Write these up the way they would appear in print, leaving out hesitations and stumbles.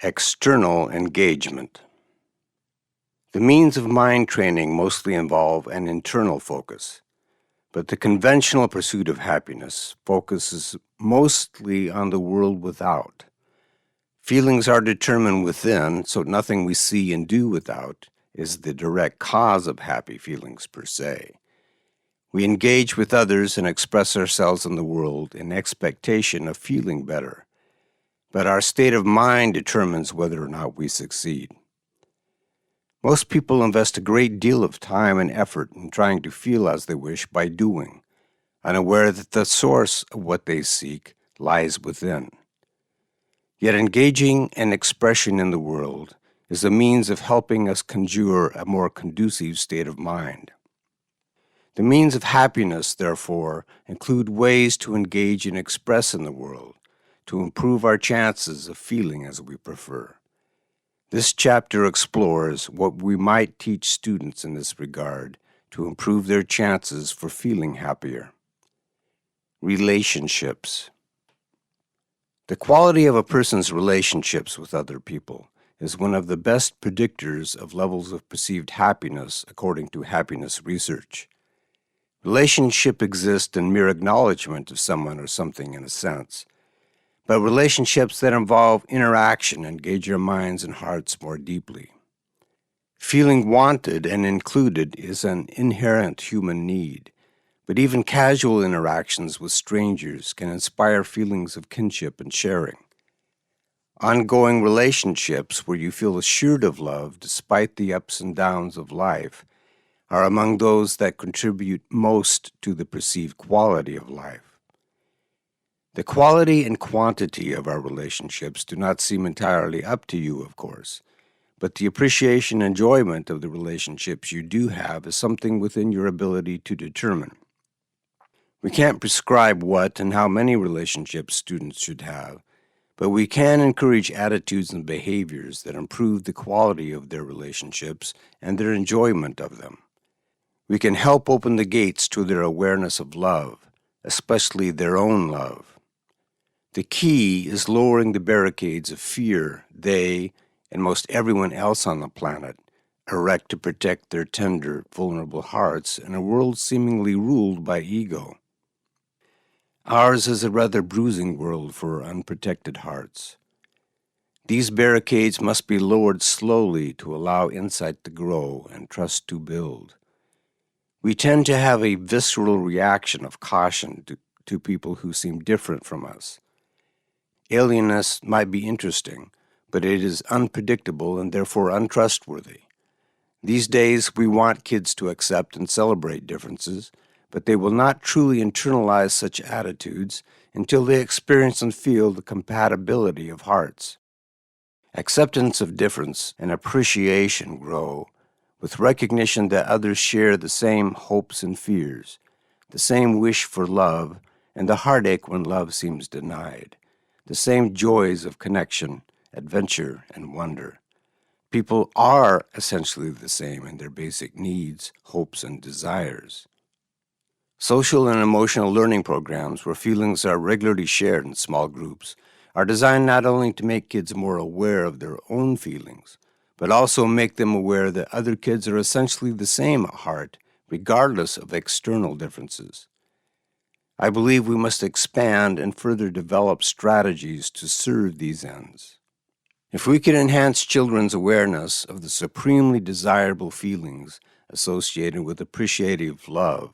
External engagement. The means of mind training mostly involve an internal focus, but the conventional pursuit of happiness focuses mostly on the world without. Feelings are determined within, so nothing we see and do without is the direct cause of happy feelings per se. We engage with others and express ourselves in the world in expectation of feeling better, but our state of mind determines whether or not we succeed. Most people invest a great deal of time and effort in trying to feel as they wish by doing, unaware that the source of what they seek lies within. Yet engaging in expression in the world is a means of helping us conjure a more conducive state of mind. The means of happiness, therefore, include ways to engage and express in the world, to improve our chances of feeling as we prefer. This chapter explores what we might teach students in this regard to improve their chances for feeling happier. Relationships. The quality of a person's relationships with other people is one of the best predictors of levels of perceived happiness according to happiness research. Relationship exists in mere acknowledgement of someone or something in a sense, but relationships that involve interaction engage our minds and hearts more deeply. Feeling wanted and included is an inherent human need, but even casual interactions with strangers can inspire feelings of kinship and sharing. Ongoing relationships where you feel assured of love despite the ups and downs of life are among those that contribute most to the perceived quality of life. The quality and quantity of our relationships do not seem entirely up to you, of course, but the appreciation and enjoyment of the relationships you do have is something within your ability to determine. We can't prescribe what and how many relationships students should have, but we can encourage attitudes and behaviors that improve the quality of their relationships and their enjoyment of them. We can help open the gates to their awareness of love, especially their own love. The key is lowering the barricades of fear they, and most everyone else on the planet, erect to protect their tender, vulnerable hearts in a world seemingly ruled by ego. Ours is a rather bruising world for unprotected hearts. These barricades must be lowered slowly to allow insight to grow and trust to build. We tend to have a visceral reaction of caution to people who seem different from us. Alienness might be interesting, but it is unpredictable and therefore untrustworthy. These days, we want kids to accept and celebrate differences, but they will not truly internalize such attitudes until they experience and feel the compatibility of hearts. Acceptance of difference and appreciation grow with recognition that others share the same hopes and fears, the same wish for love, and the heartache when love seems denied, the same joys of connection, adventure, and wonder. People are essentially the same in their basic needs, hopes, and desires. Social and emotional learning programs where feelings are regularly shared in small groups are designed not only to make kids more aware of their own feelings, but also make them aware that other kids are essentially the same at heart, regardless of external differences. I believe we must expand and further develop strategies to serve these ends. If we can enhance children's awareness of the supremely desirable feelings associated with appreciative love,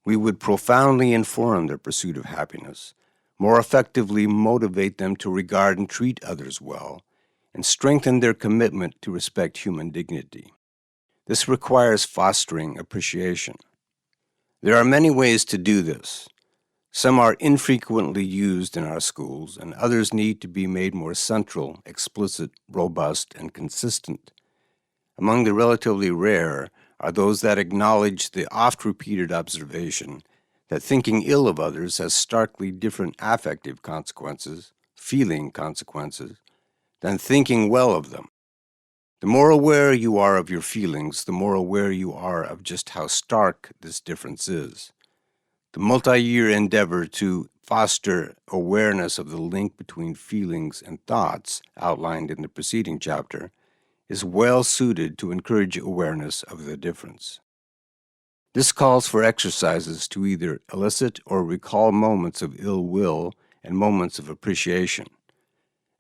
we would profoundly inform their pursuit of happiness, more effectively motivate them to regard and treat others well, and strengthen their commitment to respect human dignity. This requires fostering appreciation. There are many ways to do this. Some are infrequently used in our schools, and others need to be made more central, explicit, robust, and consistent. Among the relatively rare are those that acknowledge the oft-repeated observation that thinking ill of others has starkly different affective consequences, feeling consequences, than thinking well of them. The more aware you are of your feelings, the more aware you are of just how stark this difference is. The multi-year endeavor to foster awareness of the link between feelings and thoughts outlined in the preceding chapter, is well suited to encourage awareness of the difference. This calls for exercises to either elicit or recall moments of ill will and moments of appreciation.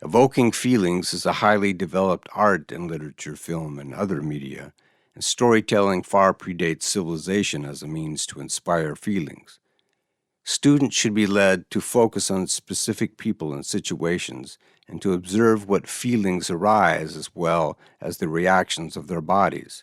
Evoking feelings is a highly developed art in literature, film, and other media, and storytelling far predates civilization as a means to inspire feelings. Students should be led to focus on specific people and situations and to observe what feelings arise as well as the reactions of their bodies.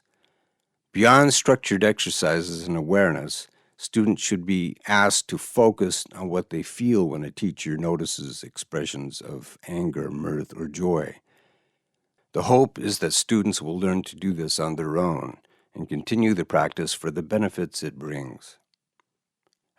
Beyond structured exercises in awareness, students should be asked to focus on what they feel when a teacher notices expressions of anger, mirth, or joy. The hope is that students will learn to do this on their own and continue the practice for the benefits it brings.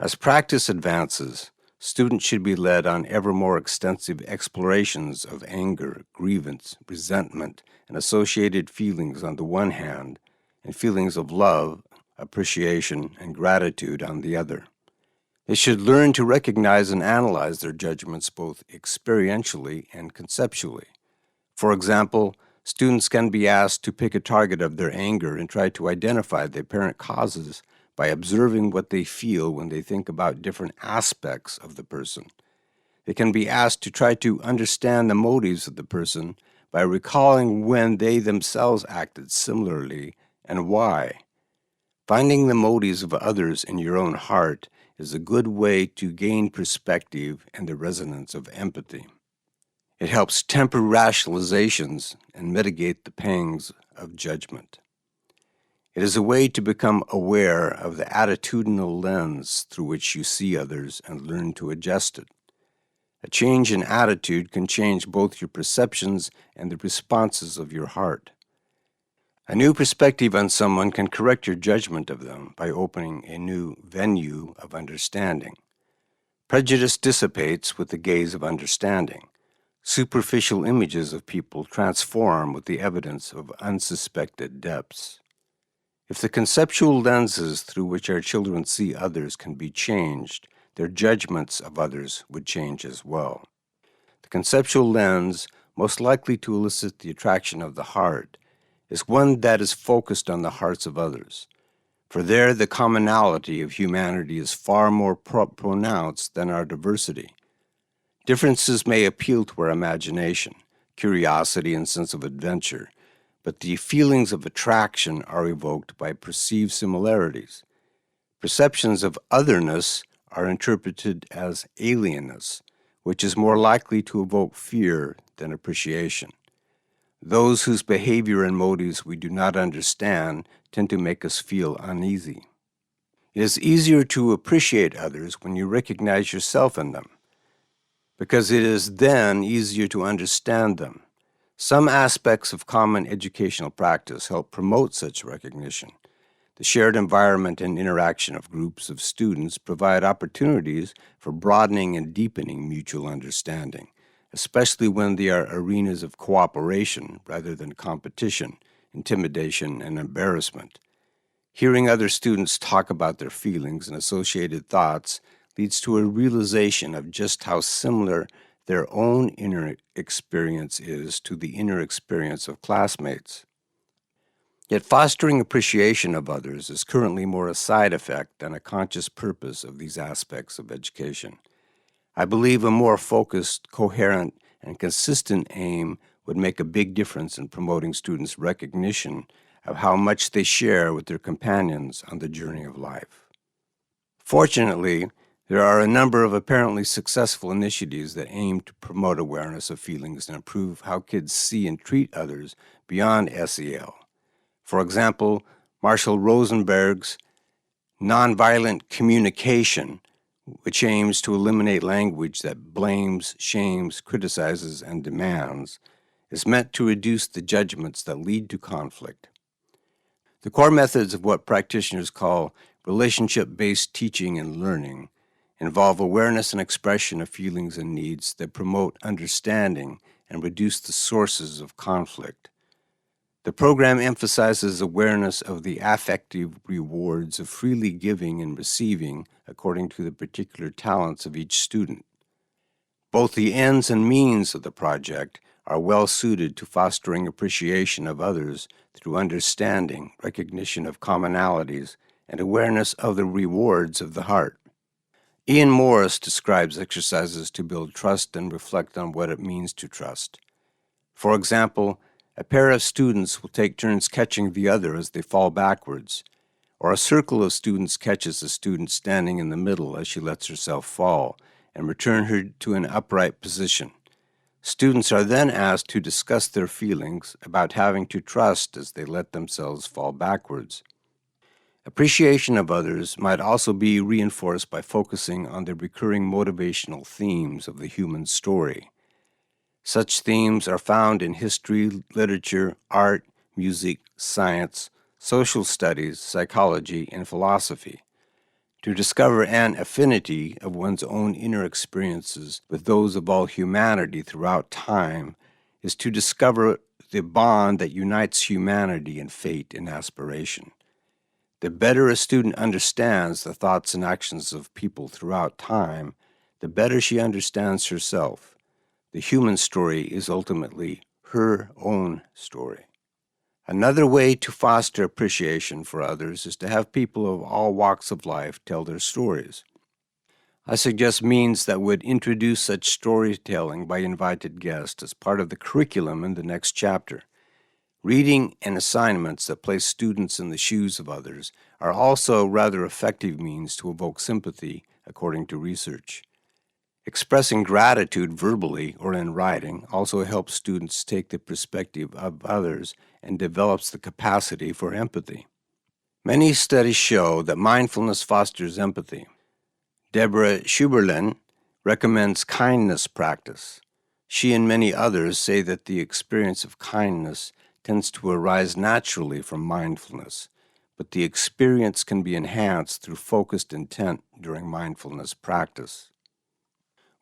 As practice advances, students should be led on ever more extensive explorations of anger, grievance, resentment, and associated feelings on the one hand, and feelings of love, appreciation, and gratitude on the other. They should learn to recognize and analyze their judgments both experientially and conceptually. For example, students can be asked to pick a target of their anger and try to identify the apparent causes by observing what they feel when they think about different aspects of the person. They can be asked to try to understand the motives of the person by recalling when they themselves acted similarly and why. Finding the motives of others in your own heart is a good way to gain perspective and the resonance of empathy. It helps temper rationalizations and mitigate the pangs of judgment. It is a way to become aware of the attitudinal lens through which you see others and learn to adjust it. A change in attitude can change both your perceptions and the responses of your heart. A new perspective on someone can correct your judgment of them by opening a new venue of understanding. Prejudice dissipates with the gaze of understanding. Superficial images of people transform with the evidence of unsuspected depths. If the conceptual lenses through which our children see others can be changed, their judgments of others would change as well. The conceptual lens, most likely to elicit the attraction of the heart, is one that is focused on the hearts of others. For there the commonality of humanity is far more pronounced than our diversity. Differences may appeal to our imagination, curiosity, and sense of adventure, but the feelings of attraction are evoked by perceived similarities. Perceptions of otherness are interpreted as alienness, which is more likely to evoke fear than appreciation. Those whose behavior and motives we do not understand tend to make us feel uneasy. It is easier to appreciate others when you recognize yourself in them, because it is then easier to understand them. Some aspects of common educational practice help promote such recognition. The shared environment and interaction of groups of students provide opportunities for broadening and deepening mutual understanding, especially when they are arenas of cooperation rather than competition, intimidation, and embarrassment. Hearing other students talk about their feelings and associated thoughts leads to a realization of just how similar their own inner experience is to the inner experience of classmates. Yet fostering appreciation of others is currently more a side effect than a conscious purpose of these aspects of education. I believe a more focused, coherent, and consistent aim would make a big difference in promoting students' recognition of how much they share with their companions on the journey of life. Fortunately, there are a number of apparently successful initiatives that aim to promote awareness of feelings and improve how kids see and treat others beyond SEL. For example, Marshall Rosenberg's Nonviolent Communication, which aims to eliminate language that blames, shames, criticizes, and demands, is meant to reduce the judgments that lead to conflict. The core methods of what practitioners call relationship-based teaching and learning involve awareness and expression of feelings and needs that promote understanding and reduce the sources of conflict. The program emphasizes awareness of the affective rewards of freely giving and receiving according to the particular talents of each student. Both the ends and means of the project are well suited to fostering appreciation of others through understanding, recognition of commonalities, and awareness of the rewards of the heart. Ian Morris describes exercises to build trust and reflect on what it means to trust. For example, a pair of students will take turns catching the other as they fall backwards, or a circle of students catches a student standing in the middle as she lets herself fall and return her to an upright position. Students are then asked to discuss their feelings about having to trust as they let themselves fall backwards. Appreciation of others might also be reinforced by focusing on the recurring motivational themes of the human story. Such themes are found in history, literature, art, music, science, social studies, psychology, and philosophy. To discover an affinity of one's own inner experiences with those of all humanity throughout time is to discover the bond that unites humanity in fate and aspiration. The better a student understands the thoughts and actions of people throughout time, the better she understands herself. The human story is ultimately her own story. Another way to foster appreciation for others is to have people of all walks of life tell their stories. I suggest means that would introduce such storytelling by invited guests as part of the curriculum in the next chapter. Reading and assignments that place students in the shoes of others are also rather effective means to evoke sympathy, according to research. Expressing gratitude verbally or in writing also helps students take the perspective of others and develops the capacity for empathy. Many studies show that mindfulness fosters empathy. Deborah Schuberlin recommends kindness practice. She and many others say that the experience of kindness tends to arise naturally from mindfulness, but the experience can be enhanced through focused intent during mindfulness practice.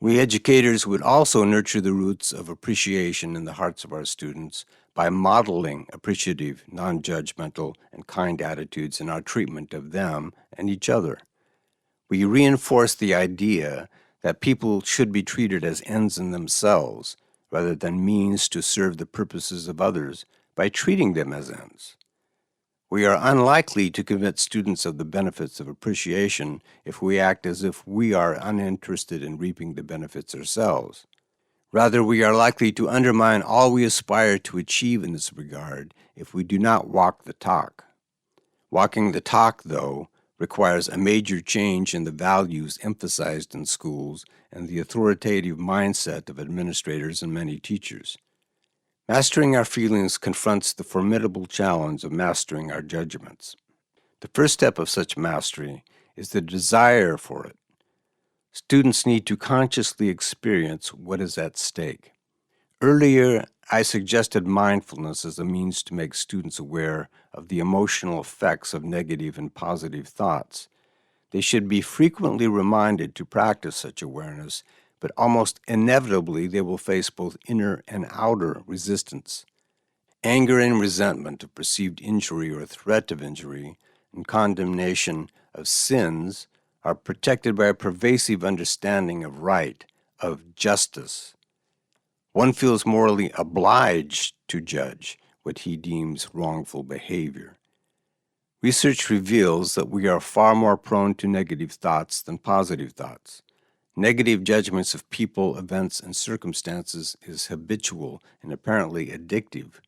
We educators would also nurture the roots of appreciation in the hearts of our students by modeling appreciative, non-judgmental, and kind attitudes in our treatment of them and each other. We reinforce the idea that people should be treated as ends in themselves rather than means to serve the purposes of others by treating them as ends. We are unlikely to convince students of the benefits of appreciation if we act as if we are uninterested in reaping the benefits ourselves. Rather, we are likely to undermine all we aspire to achieve in this regard if we do not walk the talk. Walking the talk, though, requires a major change in the values emphasized in schools and the authoritative mindset of administrators and many teachers. Mastering our feelings confronts the formidable challenge of mastering our judgments. The first step of such mastery is the desire for it. Students need to consciously experience what is at stake. Earlier, I suggested mindfulness as a means to make students aware of the emotional effects of negative and positive thoughts. They should be frequently reminded to practice such awareness, but almost inevitably they will face both inner and outer resistance. Anger and resentment of perceived injury or threat of injury and condemnation of sins are protected by a pervasive understanding of right, of justice. One feels morally obliged to judge what he deems wrongful behavior. Research reveals that we are far more prone to negative thoughts than positive thoughts. Negative judgments of people, events, and circumstances is habitual and apparently addictive.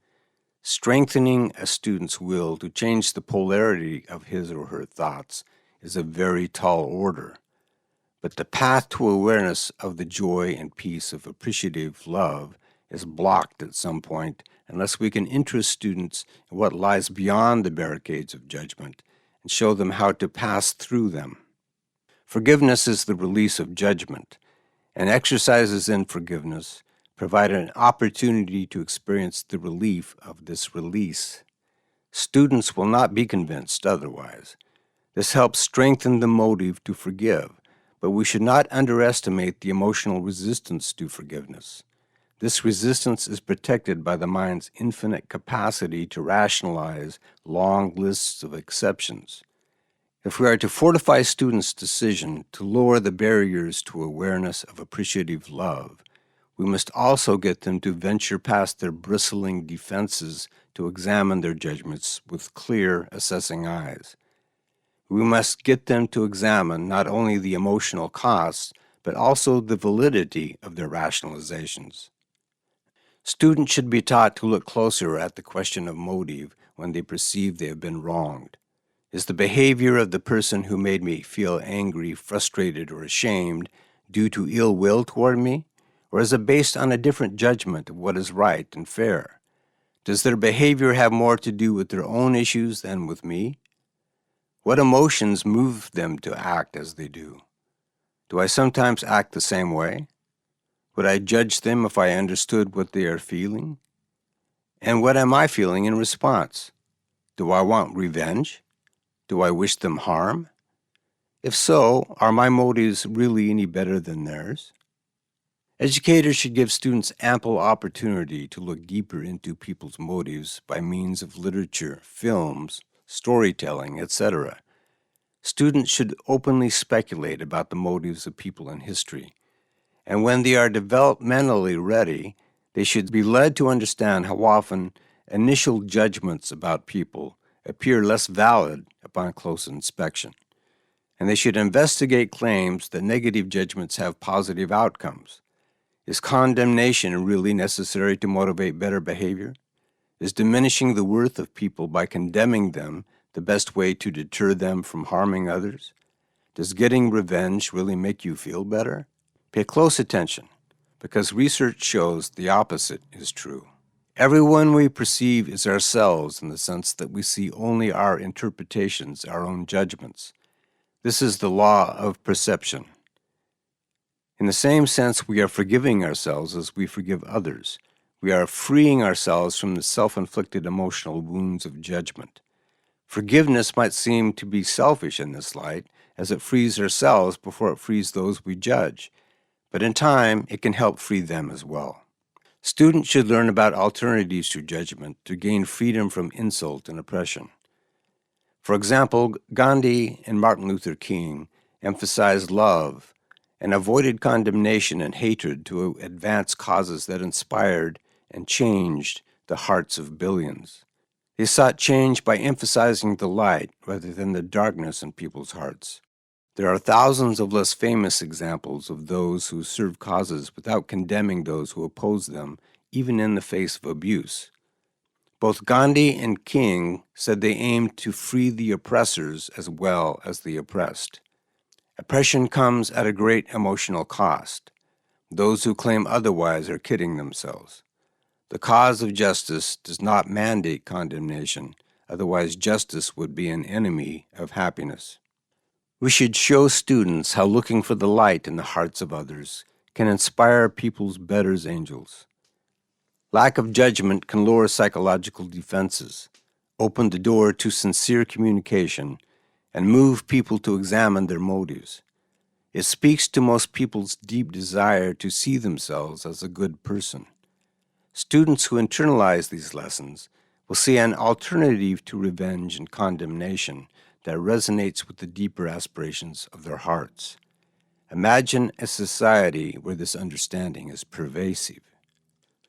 Strengthening a student's will to change the polarity of his or her thoughts is a very tall order. But the path to awareness of the joy and peace of appreciative love is blocked at some point unless we can interest students in what lies beyond the barricades of judgment and show them how to pass through them. Forgiveness is the release of judgment, and exercises in forgiveness provide an opportunity to experience the relief of this release. Students will not be convinced otherwise. This helps strengthen the motive to forgive, but we should not underestimate the emotional resistance to forgiveness. This resistance is protected by the mind's infinite capacity to rationalize long lists of exceptions. If we are to fortify students' decision to lower the barriers to awareness of appreciative love, we must also get them to venture past their bristling defenses to examine their judgments with clear, assessing eyes. We must get them to examine not only the emotional costs, but also the validity of their rationalizations. Students should be taught to look closer at the question of motive when they perceive they have been wronged. Is the behavior of the person who made me feel angry, frustrated, or ashamed due to ill will toward me? Or is it based on a different judgment of what is right and fair? Does their behavior have more to do with their own issues than with me? What emotions move them to act as they do? Do I sometimes act the same way? Would I judge them if I understood what they are feeling? And what am I feeling in response? Do I want revenge? Do I wish them harm? If so, are my motives really any better than theirs? Educators should give students ample opportunity to look deeper into people's motives by means of literature, films, storytelling, etc. Students should openly speculate about the motives of people in history, and when they are developmentally ready, they should be led to understand how often initial judgments about people appear less valid upon close inspection, and they should investigate claims that negative judgments have positive outcomes. Is condemnation really necessary to motivate better behavior? Is diminishing the worth of people by condemning them the best way to deter them from harming others? Does getting revenge really make you feel better? Pay close attention, because research shows the opposite is true. Everyone we perceive is ourselves in the sense that we see only our interpretations, our own judgments. This is the law of perception. In the same sense, we are forgiving ourselves as we forgive others. We are freeing ourselves from the self-inflicted emotional wounds of judgment. Forgiveness might seem to be selfish in this light, as it frees ourselves before it frees those we judge, but in time, it can help free them as well. Students should learn about alternatives to judgment to gain freedom from insult and oppression. For example, Gandhi and Martin Luther King emphasized love and avoided condemnation and hatred to advance causes that inspired and changed the hearts of billions. They sought change by emphasizing the light rather than the darkness in people's hearts. There are thousands of less famous examples of those who serve causes without condemning those who oppose them, even in the face of abuse. Both Gandhi and King said they aimed to free the oppressors as well as the oppressed. Oppression comes at a great emotional cost. Those who claim otherwise are kidding themselves. The cause of justice does not mandate condemnation, otherwise justice would be an enemy of happiness. We should show students how looking for the light in the hearts of others can inspire people's better angels. Lack of judgment can lower psychological defenses, open the door to sincere communication, and move people to examine their motives. It speaks to most people's deep desire to see themselves as a good person. Students who internalize these lessons will see an alternative to revenge and condemnation that resonates with the deeper aspirations of their hearts. Imagine a society where this understanding is pervasive.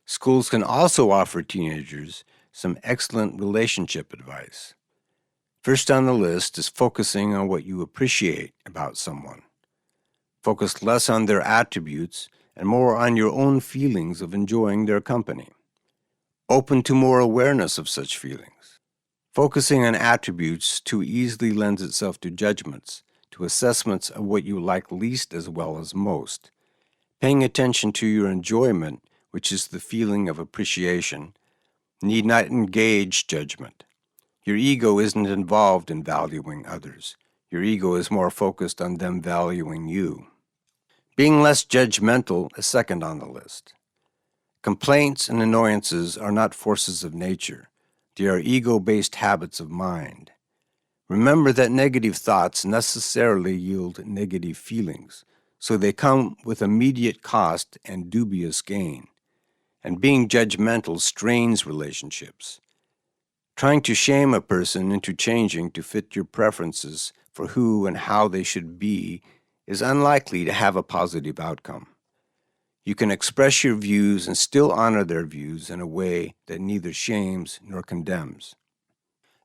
Schools can also offer teenagers some excellent relationship advice. First on the list is focusing on what you appreciate about someone. Focus less on their attributes and more on your own feelings of enjoying their company. Open to more awareness of such feelings. Focusing on attributes too easily lends itself to judgments, to assessments of what you like least as well as most. Paying attention to your enjoyment, which is the feeling of appreciation, need not engage judgment. Your ego isn't involved in valuing others. Your ego is more focused on them valuing you. Being less judgmental is second on the list. Complaints and annoyances are not forces of nature. They are ego-based habits of mind. Remember that negative thoughts necessarily yield negative feelings, so they come with immediate cost and dubious gain. and being judgmental strains relationships. Trying to shame a person into changing to fit your preferences for who and how they should be is unlikely to have a positive outcome. You can express your views and still honor their views in a way that neither shames nor condemns.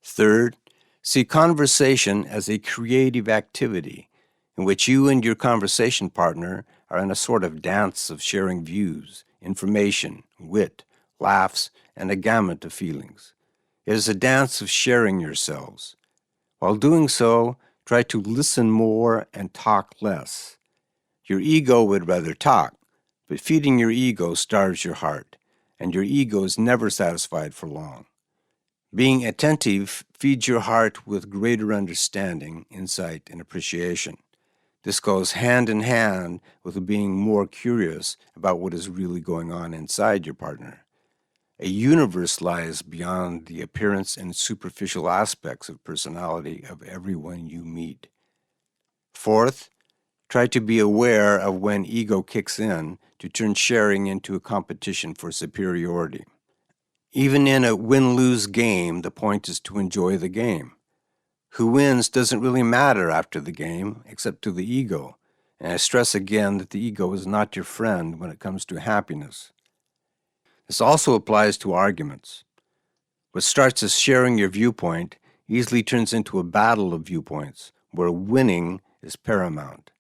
Third, see conversation as a creative activity in which you and your conversation partner are in a sort of dance of sharing views, information, wit, laughs, and a gamut of feelings. It is a dance of sharing yourselves. While doing so, try to listen more and talk less. Your ego would rather talk, but feeding your ego starves your heart, and your ego is never satisfied for long. Being attentive feeds your heart with greater understanding, insight, and appreciation. This goes hand in hand with being more curious about what is really going on inside your partner. A universe lies beyond the appearance and superficial aspects of personality of everyone you meet. Fourth, try to be aware of when ego kicks in to turn sharing into a competition for superiority. Even in a win-lose game, the point is to enjoy the game. Who wins doesn't really matter after the game, except to the ego. And I stress again that the ego is not your friend when it comes to happiness. This also applies to arguments. What starts as sharing your viewpoint easily turns into a battle of viewpoints, where winning is paramount.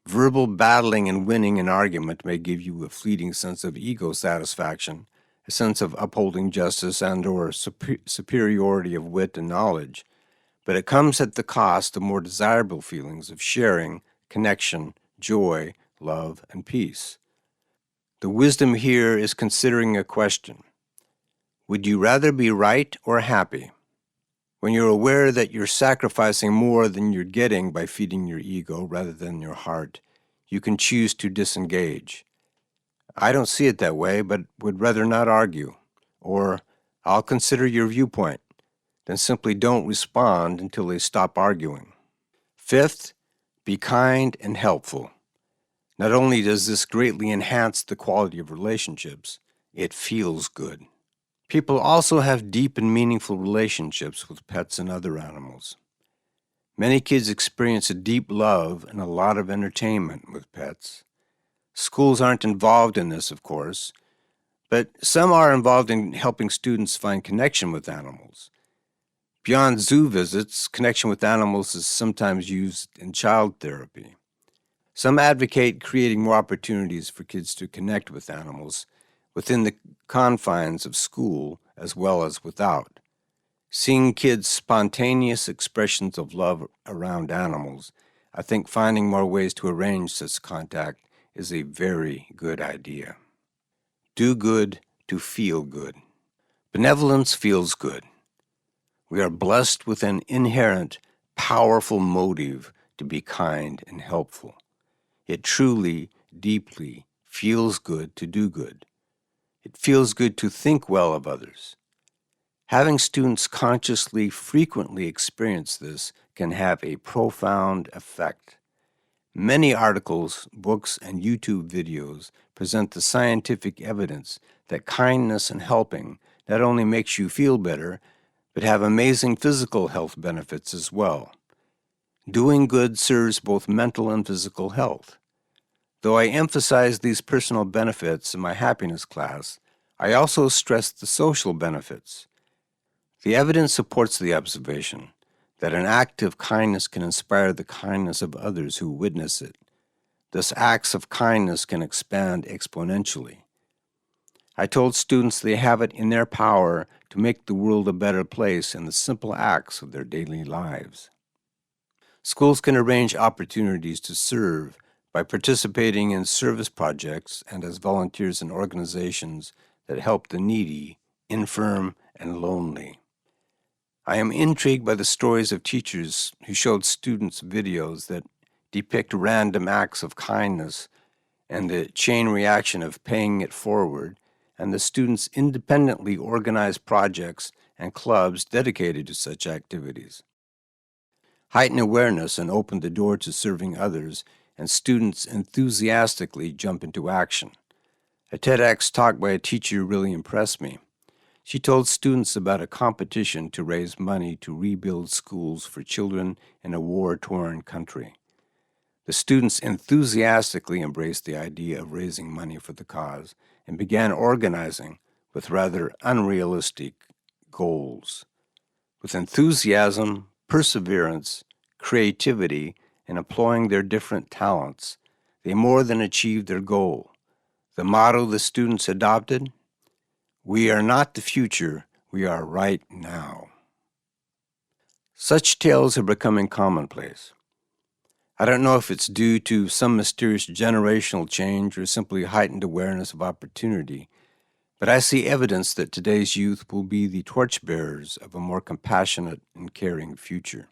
Verbal battling and winning an argument may give you a fleeting sense of ego satisfaction, a sense of upholding justice and or superiority of wit and knowledge, but it comes at the cost of more desirable feelings of sharing, connection, joy, love, and peace. The wisdom here is considering a question. Would you rather be right or happy? When you're aware that you're sacrificing more than you're getting by feeding your ego rather than your heart, you can choose to disengage. I don't see it that way, but would rather not argue. Or, I'll consider your viewpoint. Then simply don't respond until they stop arguing. Fifth, be kind and helpful. Not only does this greatly enhance the quality of relationships, it feels good. People also have deep and meaningful relationships with pets and other animals. Many kids experience a deep love and a lot of entertainment with pets. Schools aren't involved in this, of course, but some are involved in helping students find connection with animals. Beyond zoo visits, connection with animals is sometimes used in child therapy. Some advocate creating more opportunities for kids to connect with animals within the confines of school as well as without. Seeing kids' spontaneous expressions of love around animals, I think finding more ways to arrange such contact is a very good idea. Do good to feel good. Benevolence feels good. We are blessed with an inherent, powerful motive to be kind and helpful. It truly, deeply feels good to do good. It feels good to think well of others. Having students consciously, frequently experience this can have a profound effect. Many articles, books, and YouTube videos present the scientific evidence that kindness and helping not only makes you feel better, but have amazing physical health benefits as well. Doing good serves both mental and physical health. Though I emphasize these personal benefits in my happiness class, I also stress the social benefits. The evidence supports the observation that an act of kindness can inspire the kindness of others who witness it. Thus, acts of kindness can expand exponentially. I told students they have it in their power to make the world a better place in the simple acts of their daily lives. Schools can arrange opportunities to serve by participating in service projects and as volunteers in organizations that help the needy, infirm, and lonely. I am intrigued by the stories of teachers who showed students videos that depict random acts of kindness and the chain reaction of paying it forward, and the students independently organize projects and clubs dedicated to such activities. Heighten awareness and open the door to serving others, and students enthusiastically jump into action. A TEDx talk by a teacher really impressed me. She told students about a competition to raise money to rebuild schools for children in a war-torn country. The students enthusiastically embraced the idea of raising money for the cause and began organizing with rather unrealistic goals. With enthusiasm, perseverance, creativity, and employing their different talents, they more than achieved their goal. The motto the students adopted: "We are not the future, we are right now." Such tales are becoming commonplace. I don't know if it's due to some mysterious generational change or simply heightened awareness of opportunity, but I see evidence that today's youth will be the torchbearers of a more compassionate and caring future.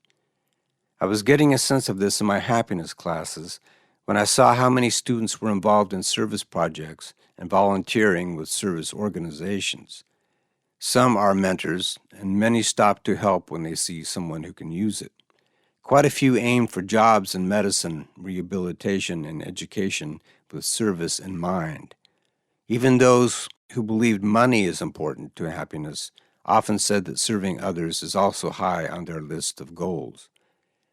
I was getting a sense of this in my happiness classes when I saw how many students were involved in service projects and volunteering with service organizations. Some are mentors, and many stop to help when they see someone who can use it. Quite a few aim for jobs in medicine, rehabilitation, and education with service in mind. Even those who believed money is important to happiness often said that serving others is also high on their list of goals.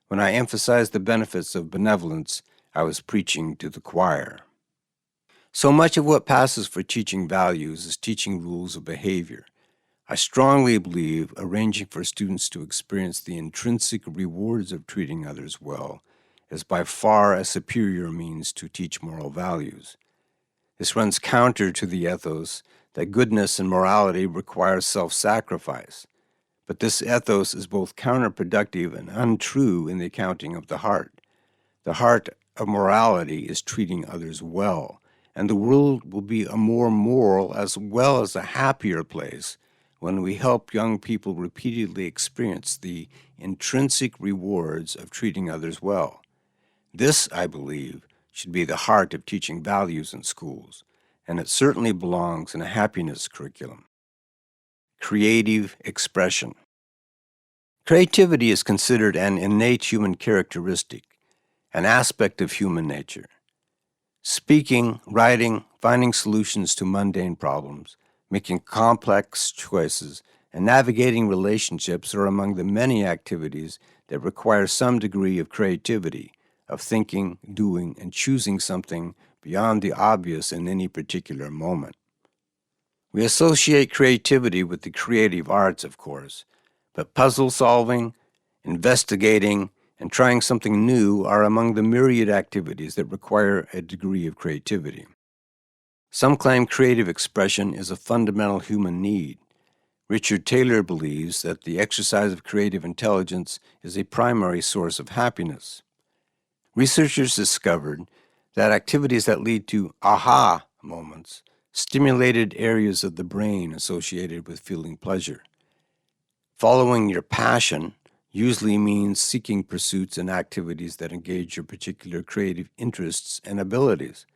When I emphasized the benefits of benevolence, I was preaching to the choir. So much of what passes for teaching values is teaching rules of behavior. I strongly believe arranging for students to experience the intrinsic rewards of treating others well is by far a superior means to teach moral values. This runs counter to the ethos that goodness and morality require self-sacrifice. But this ethos is both counterproductive and untrue in the accounting of the heart. The heart of morality is treating others well, and the world will be a more moral as well as a happier place when we help young people repeatedly experience the intrinsic rewards of treating others well. This, I believe, should be the heart of teaching values in schools, and it certainly belongs in a happiness curriculum. Creative expression. Creativity is considered an innate human characteristic, an aspect of human nature. Speaking, writing, finding solutions to mundane problems, making complex choices, and navigating relationships are among the many activities that require some degree of creativity, of thinking, doing, and choosing something beyond the obvious in any particular moment. We associate creativity with the creative arts, of course, but puzzle solving, investigating, and trying something new are among the myriad activities that require a degree of creativity. Some claim creative expression is a fundamental human need. Richard Taylor believes that the exercise of creative intelligence is a primary source of happiness. Researchers discovered that activities that lead to aha moments stimulated areas of the brain associated with feeling pleasure. Following your passion usually means seeking pursuits and activities that engage your particular creative interests and abilities.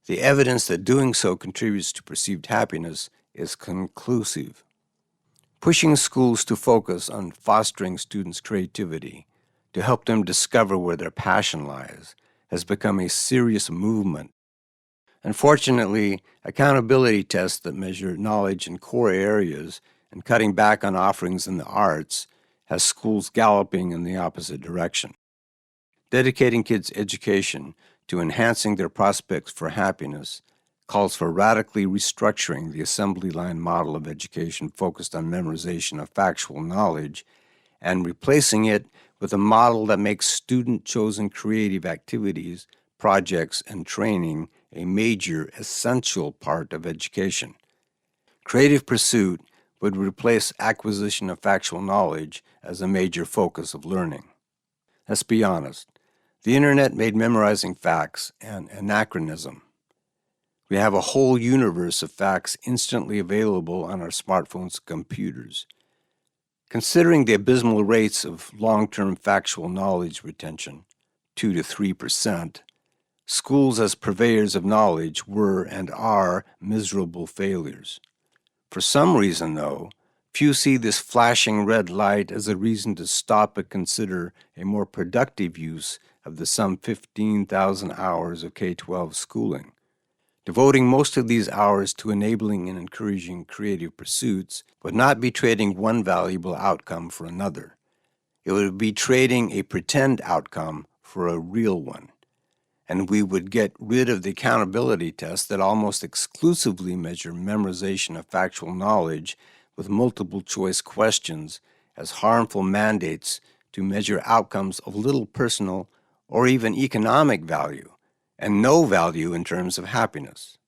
The evidence that doing so contributes to perceived happiness is conclusive. Pushing schools to focus on fostering students' creativity to help them discover where their passion lies has become a serious movement. Unfortunately, accountability tests that measure knowledge in core areas and cutting back on offerings in the arts has schools galloping in the opposite direction. Dedicating kids' education to enhancing their prospects for happiness calls for radically restructuring the assembly line model of education focused on memorization of factual knowledge and replacing it with a model that makes student-chosen creative activities, projects, and training a major, essential part of education. Creative pursuit would replace acquisition of factual knowledge as a major focus of learning. Let's be honest. The internet made memorizing facts an anachronism. We have a whole universe of facts instantly available on our smartphones and computers. Considering the abysmal rates of long-term factual knowledge retention, 2 to 3%, schools as purveyors of knowledge were and are miserable failures. For some reason, though, few see this flashing red light as a reason to stop and consider a more productive use of the some 15,000 hours of K-12 schooling. Devoting most of these hours to enabling and encouraging creative pursuits would not be trading one valuable outcome for another. It would be trading a pretend outcome for a real one. And we would get rid of the accountability tests that almost exclusively measure memorization of factual knowledge with multiple choice questions as harmful mandates to measure outcomes of little personal or even economic value and no value in terms of happiness.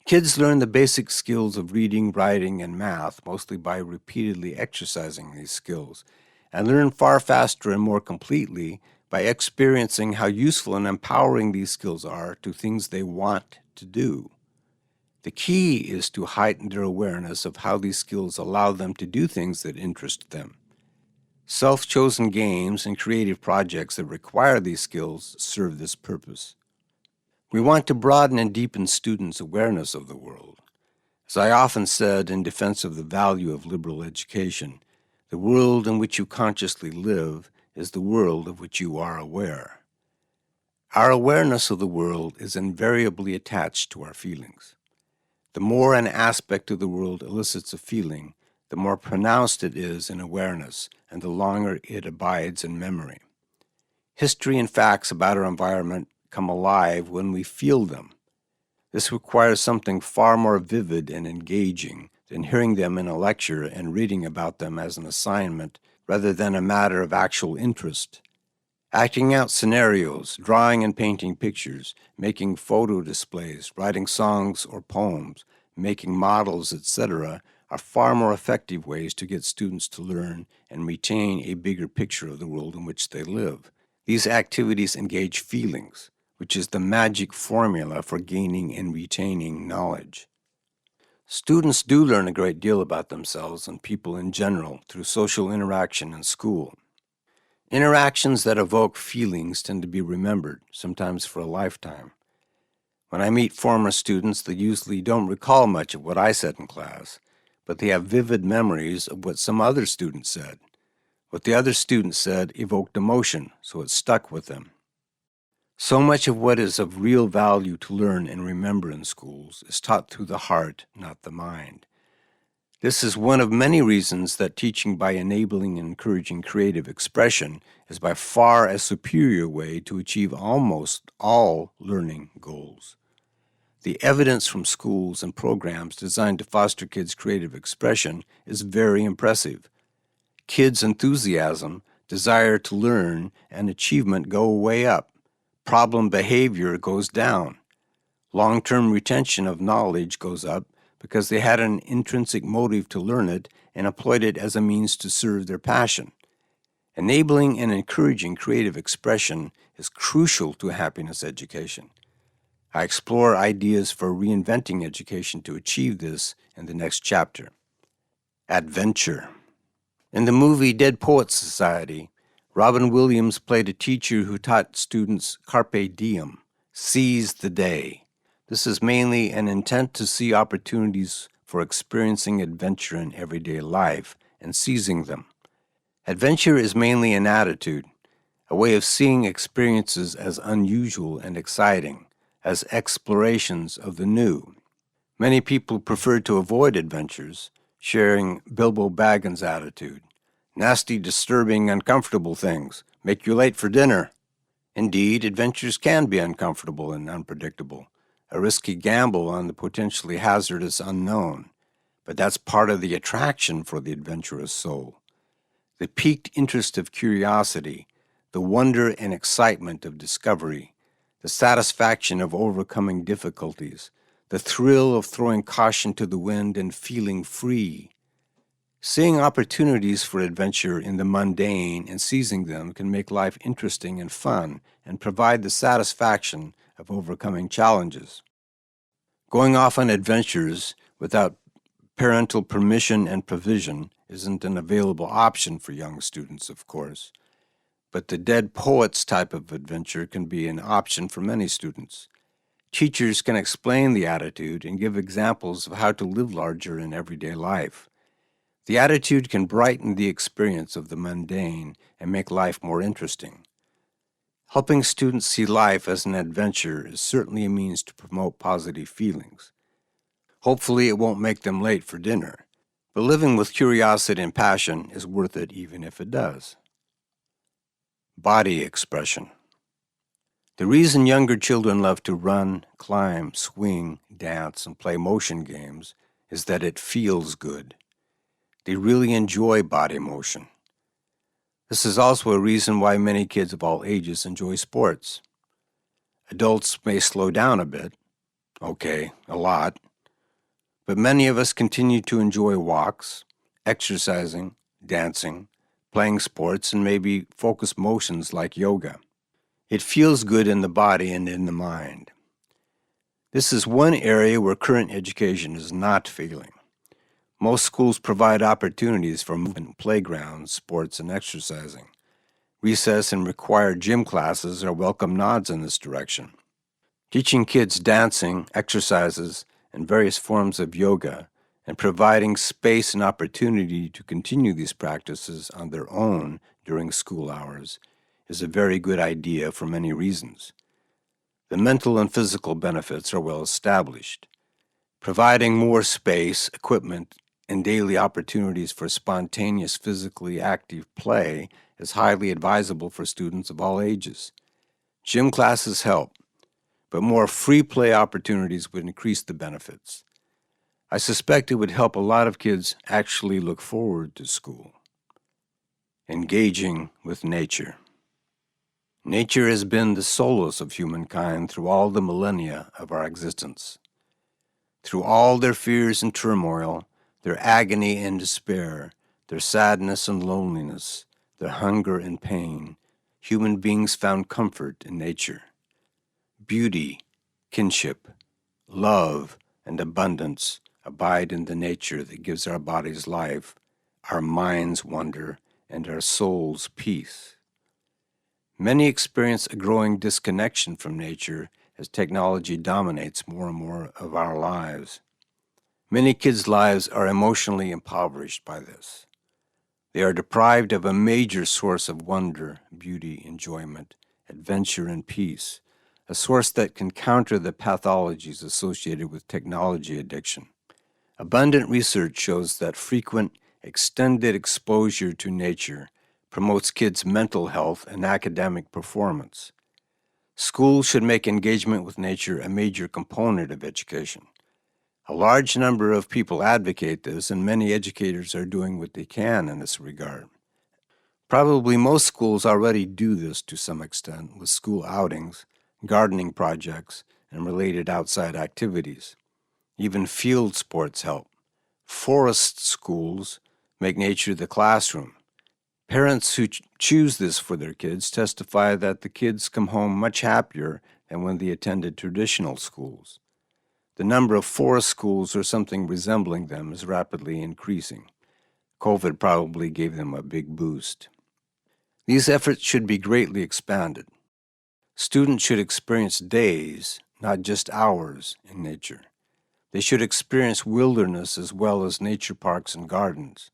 Kids learn the basic skills of reading, writing, and math mostly by repeatedly exercising these skills, and learn far faster and more completely by experiencing how useful and empowering these skills are to things they want to do. The key is to heighten their awareness of how these skills allow them to do things that interest them. Self-chosen games and creative projects that require these skills serve this purpose. We want to broaden and deepen students' awareness of the world. As I often said in defense of the value of liberal education, the world in which you consciously live is the world of which you are aware. Our awareness of the world is invariably attached to our feelings. The more an aspect of the world elicits a feeling, the more pronounced it is in awareness and the longer it abides in memory. History and facts about our environment come alive when we feel them. This requires something far more vivid and engaging than hearing them in a lecture and reading about them as an assignment rather than a matter of actual interest. Acting out scenarios, drawing and painting pictures, making photo displays, writing songs or poems, making models, etc., are far more effective ways to get students to learn and retain a bigger picture of the world in which they live. These activities engage feelings, which is the magic formula for gaining and retaining knowledge. Students do learn a great deal about themselves and people in general through social interaction in school. Interactions that evoke feelings tend to be remembered, sometimes for a lifetime. When I meet former students, they usually don't recall much of what I said in class, but they have vivid memories of what some other student said. What the other student said evoked emotion, so it stuck with them. So much of what is of real value to learn and remember in schools is taught through the heart, not the mind. This is one of many reasons that teaching by enabling and encouraging creative expression is by far a superior way to achieve almost all learning goals. The evidence from schools and programs designed to foster kids' creative expression is very impressive. Kids' enthusiasm, desire to learn, and achievement go way up. Problem behavior goes down. Long-term retention of knowledge goes up because they had an intrinsic motive to learn it and employed it as a means to serve their passion. Enabling and encouraging creative expression is crucial to happiness education. I explore ideas for reinventing education to achieve this in the next chapter. Adventure. In the movie Dead Poets Society, Robin Williams played a teacher who taught students carpe diem, seize the day. This is mainly an intent to see opportunities for experiencing adventure in everyday life and seizing them. Adventure is mainly an attitude, a way of seeing experiences as unusual and exciting, as explorations of the new. Many people prefer to avoid adventures, sharing Bilbo Baggins' attitude. Nasty, disturbing, uncomfortable things make you late for dinner. Indeed, adventures can be uncomfortable and unpredictable, a risky gamble on the potentially hazardous unknown. But that's part of the attraction for the adventurous soul. The piqued interest of curiosity, the wonder and excitement of discovery, the satisfaction of overcoming difficulties, the thrill of throwing caution to the wind and feeling free. Seeing opportunities for adventure in the mundane and seizing them can make life interesting and fun and provide the satisfaction of overcoming challenges. Going off on adventures without parental permission and provision isn't an available option for young students, of course, but the Dead Poets type of adventure can be an option for many students. Teachers can explain the attitude and give examples of how to live larger in everyday life. The attitude can brighten the experience of the mundane and make life more interesting. Helping students see life as an adventure is certainly a means to promote positive feelings. Hopefully, it won't make them late for dinner, but living with curiosity and passion is worth it even if it does. Body expression. The reason younger children love to run, climb, swing, dance, and play motion games is that it feels good. They really enjoy body motion. This is also a reason why many kids of all ages enjoy sports. Adults may slow down a bit, okay, a lot, but many of us continue to enjoy walks, exercising, dancing, playing sports, and maybe focused motions like yoga. It feels good in the body and in the mind. This is one area where current education is not failing. Most schools provide opportunities for movement, playgrounds, sports, and exercising. Recess and required gym classes are welcome nods in this direction. Teaching kids dancing, exercises, and various forms of yoga, and providing space and opportunity to continue these practices on their own during school hours is a very good idea for many reasons. The mental and physical benefits are well established. Providing more space, equipment, and daily opportunities for spontaneous physically active play is highly advisable for students of all ages. Gym classes help, but more free play opportunities would increase the benefits. I suspect it would help a lot of kids actually look forward to school. Engaging with nature. Nature has been the solace of humankind through all the millennia of our existence. Through all their fears and turmoil, their agony and despair, their sadness and loneliness, their hunger and pain, human beings found comfort in nature. Beauty, kinship, love, and abundance abide in the nature that gives our bodies life, our minds wonder, and our souls peace. Many experience a growing disconnection from nature as technology dominates more and more of our lives. Many kids' lives are emotionally impoverished by this. They are deprived of a major source of wonder, beauty, enjoyment, adventure, and peace, a source that can counter the pathologies associated with technology addiction. Abundant research shows that frequent, extended exposure to nature promotes kids' mental health and academic performance. Schools should make engagement with nature a major component of education. A large number of people advocate this, and many educators are doing what they can in this regard. Probably most schools already do this to some extent with school outings, gardening projects, and related outside activities. Even field sports help. Forest schools make nature the classroom. Parents who choose this for their kids testify that the kids come home much happier than when they attended traditional schools. The number of forest schools or something resembling them is rapidly increasing. COVID probably gave them a big boost. These efforts should be greatly expanded. Students should experience days, not just hours, in nature. They should experience wilderness as well as nature parks and gardens.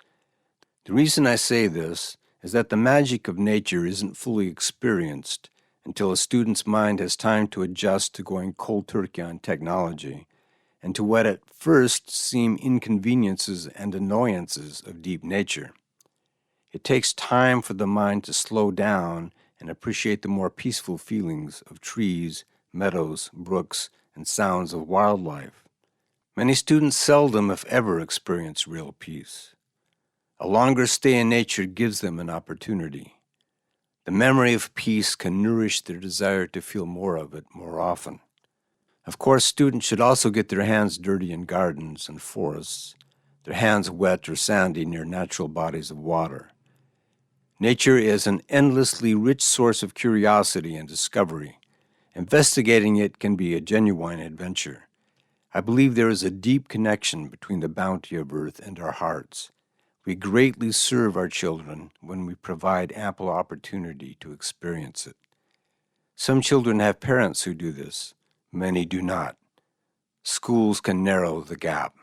The reason I say this is that the magic of nature isn't fully experienced until a student's mind has time to adjust to going cold turkey on technology and to what at first seem inconveniences and annoyances of deep nature. It takes time for the mind to slow down and appreciate the more peaceful feelings of trees, meadows, brooks, and sounds of wildlife. Many students seldom, if ever, experience real peace. A longer stay in nature gives them an opportunity. The memory of peace can nourish their desire to feel more of it more often. Of course, students should also get their hands dirty in gardens and forests, their hands wet or sandy near natural bodies of water. Nature is an endlessly rich source of curiosity and discovery. Investigating it can be a genuine adventure. I believe there is a deep connection between the bounty of earth and our hearts. We greatly serve our children when we provide ample opportunity to experience it. Some children have parents who do this. Many do not. Schools can narrow the gap.